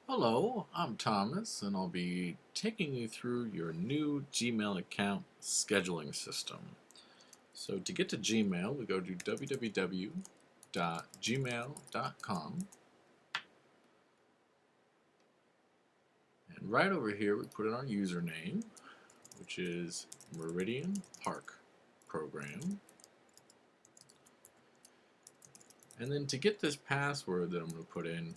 Hello, I'm Thomas, and I'll be taking you through your new Gmail account scheduling system. So to get to Gmail, we go to www.gmail.com, and right over here we put in our username, which is Meridian Park Program. And then to get this password that I'm going to put in,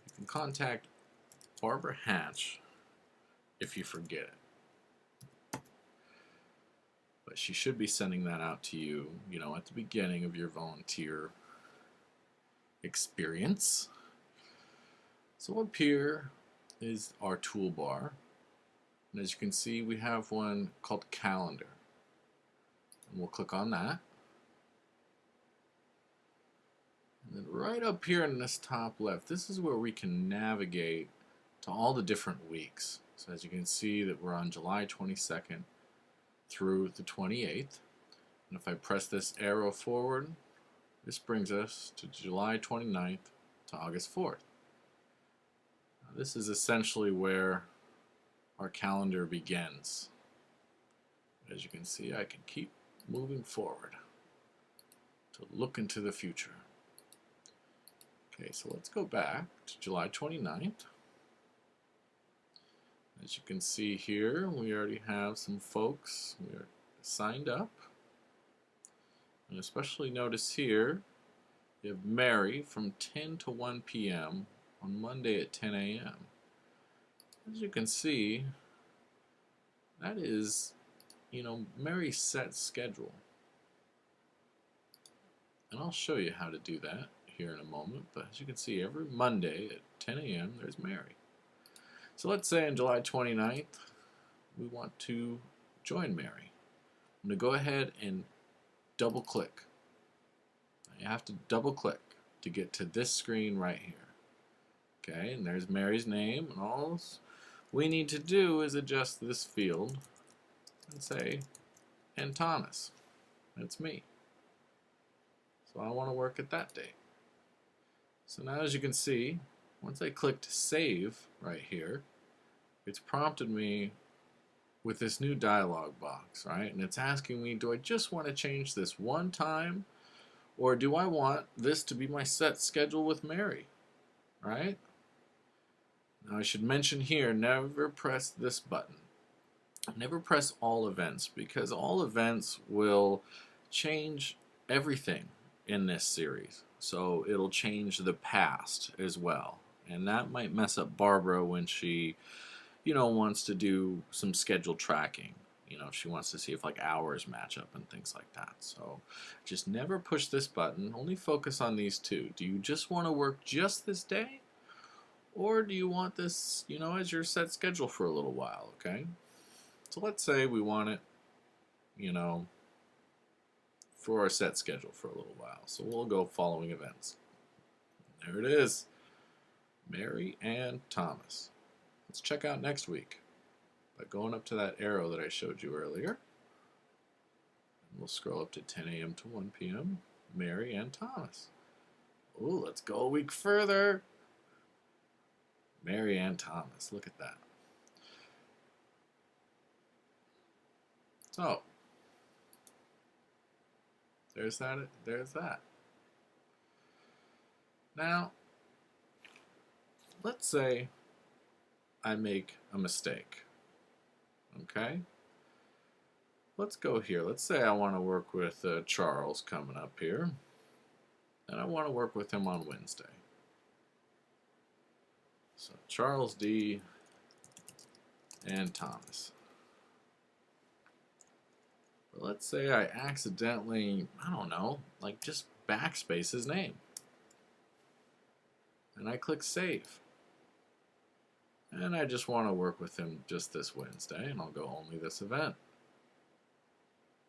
you can contact Barbara Hatch if you forget it. But she should be sending that out to you, at the beginning of your volunteer experience. So up here is our toolbar. And as you can see, we have one called Calendar. And we'll click on that. And then right up here in this top left, this is where we can navigate to all the different weeks. So as you can see that we're on July 22nd through the 28th. And if I press this arrow forward, this brings us to July 29th to August 4th. Now, this is essentially where our calendar begins. As you can see, I can keep moving forward to look into the future. Okay, so let's go back to July 29th. As you can see here, we already have some folks we are signed up. And especially notice here, you have Mary from 10 to 1 p.m. on Monday at 10 a.m. As you can see, that is, Mary's set schedule. And I'll show you how to do that here in a moment. But as you can see, every Monday at 10 a.m. there's Mary. So let's say on July 29th, we want to join Mary. I'm going to go ahead and double click. You have to double click to get to this screen right here. Okay, and there's Mary's name, and all we need to do is adjust this field and say, and Thomas. That's me. So I want to work at that date. So now as you can see, once I clicked save right here, it's prompted me with this new dialog box, right? And it's asking me, do I just want to change this one time, or do I want this to be my set schedule with Mary, right? Now I should mention here, never press this button. Never press all events, because all events will change everything in this series. So it'll change the past as well. And that might mess up Barbara when she, wants to do some schedule tracking. She wants to see if like hours match up and things like that. So just never push this button. Only focus on these two. Do you just want to work just this day? Or do you want this, as your set schedule for a little while, okay? So let's say we want it, for our set schedule for a little while. So we'll go following events. There it is. Mary and Thomas. Let's check out next week by going up to that arrow that I showed you earlier. And we'll scroll up to 10 a.m. to 1 p.m. Mary and Thomas. Ooh, let's go a week further. Mary and Thomas. Look at that. So, there's that. There's that. Now, let's say I make a mistake. Okay? Let's go here. Let's say I want to work with Charles coming up here. And I want to work with him on Wednesday. So Charles D. and Thomas. But let's say I accidentally, just backspace his name. And I click save. And I just want to work with him just this Wednesday, and I'll go only this event.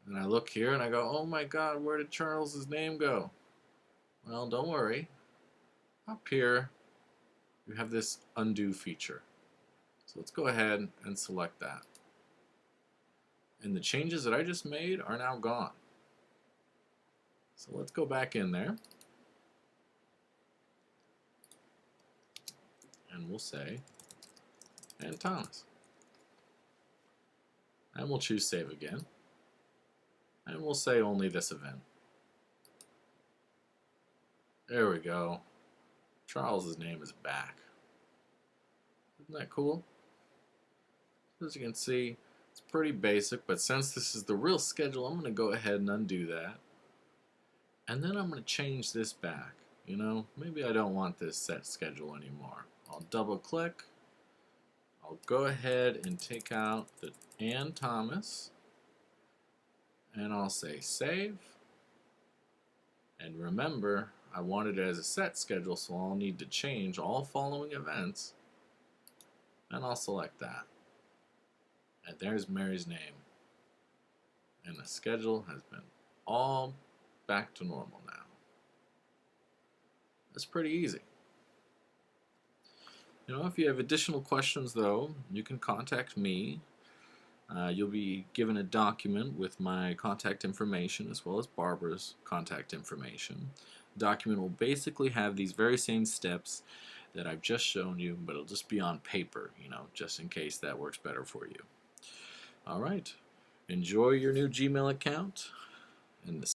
And I look here and I go, oh my God, where did Charles's name go? Well, don't worry. Up here, you have this undo feature. So let's go ahead and select that. And the changes that I just made are now gone. So let's go back in there. and we'll say and Thomas. And we'll choose save again. And we'll say only this event. There we go. Charles's name is back. Isn't that cool? As you can see, it's pretty basic, but since this is the real schedule, I'm going to go ahead and undo that. And then I'm going to change this back. You know, maybe I don't want this set schedule anymore. I'll double click. I'll go ahead and take out the and Thomas. And I'll say save. And remember, I want it as a set schedule, so I'll need to change all following events. And I'll select that. And there's Mary's name. And the schedule has been all back to normal now. That's pretty easy. You know, if you have additional questions, though, you can contact me. You'll be given a document with my contact information as well as Barbara's contact information. The document will basically have these very same steps that I've just shown you, but it'll just be on paper, you know, just in case that works better for you. All right. Enjoy your new Gmail account. And the